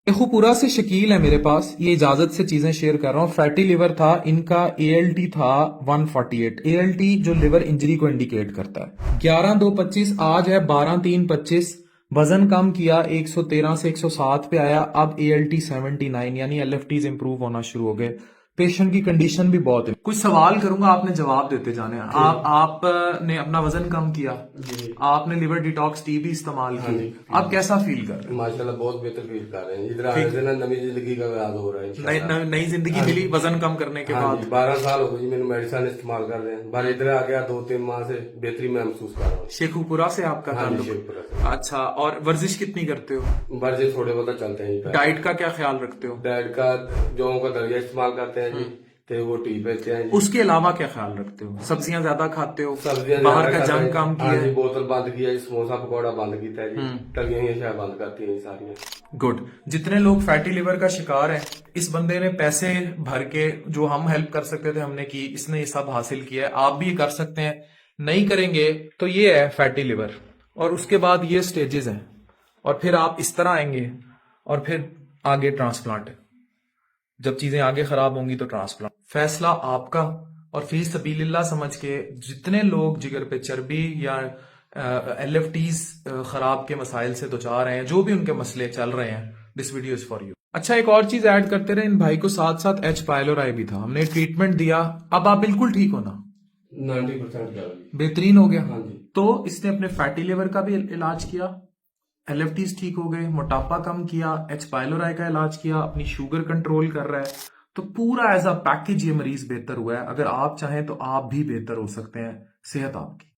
शेखुपुरा से शकील है मेरे पास, ये इजाजत से चीजें शेयर कर रहा हूँ। फैटी लिवर था इनका, एएलटी था 148। एएलटी जो लिवर इंजरी को इंडिकेट करता है। 11/2/25 आज है 12/3/25। वजन कम किया, 113 से 107 पे आया। अब एएलटी 79, यानी एलएफटीज इंप्रूव होना शुरू हो गए। पेशेंट की कंडीशन भी बहुत है। कुछ सवाल करूंगा, आपने जवाब देते जाने हैं। आपने अपना वजन कम किया, जी। आपने लिवर डिटॉक्स टी भी इस्तेमाल हाँ की, जी। आप कैसा फील कर रहे हैं? माशाल्लाह बहुत बेहतर फील कर रहे हैं। इधर आने से ना नई जिंदगी का आगाज हो रहा है नई इंशाल्लाह। नई जिंदगी हाँ मिली जी। वजन कम करने के हाँ बाद। जी, 12 साल हो गए जी मैंने मेडिसिन इस्तेमाल कर रहे हैं, पर इधर आ गया 2-3 माह से बेहतरी महसूस कर रहा हूँ। शेखुपुरा से आपका हाँ जी, ताल्लुक? शेखपुरा से। अच्छा, और वर्जिश कितनी करते हो? वर्जिश थोड़े बहुत चलते हैं जी। डाइट का क्या ख्याल रखते हो? डाइट का जौ का दलिया इस्तेमाल करते हैं जी, तो वो टी पीते हैं जी। उसके अलावा क्या ख्याल रखते हो? सब्जियां ज्यादा खाते हो? सब्जियां बाहर का ज्यादा खाते जंक हैं। कम हाँ किया जी, है? बोतल बंद किया जी, समोसा पकौड़ा बंद किया है जी, तलियां ही शायद बंद करती हैं सारियां। गुड। जितने लोग फैटी लिवर का शिकार हैं, इस बंदे ने पैसे भर के जो हम हेल्प कर सकते थे हमने की, इसने ये सब हासिल किया है। आप भी कर सकते हैं। नहीं करेंगे तो ये है फैटी लिवर, और उसके बाद ये स्टेजेस हैं, और फिर आप इस तरह आएंगे, और फिर आगे ट्रांसप्लांट है। जब चीजें आगे खराब होंगी तो ट्रांसप्लांट। फैसला आपका। और फी सबीलिल्लाह समझ के जितने लोग जिगर पे चर्बी या एलएफटीज खराब के मसाइल से दुचार हैं, जो भी उनके मसले चल रहे हैं, this video is for you. अच्छा, एक और चीज ऐड करते रहे, इन भाई को साथ साथ एच पायलोराई भी था, हमने ट्रीटमेंट दिया। अब आप बिल्कुल ठीक हो ना? 90% बेहतरीन हो गया। हाँ जी। तो इसने अपने फैटी लिवर का भी इलाज किया, एलएफटीज ठीक हो गए, मोटापा कम किया, एच पायलोराई का इलाज किया, अपनी शुगर कंट्रोल कर रहा है। तो पूरा एज अ पैकेज ये मरीज बेहतर हुआ है। अगर आप चाहें तो आप भी बेहतर हो सकते हैं। सेहत आपकी।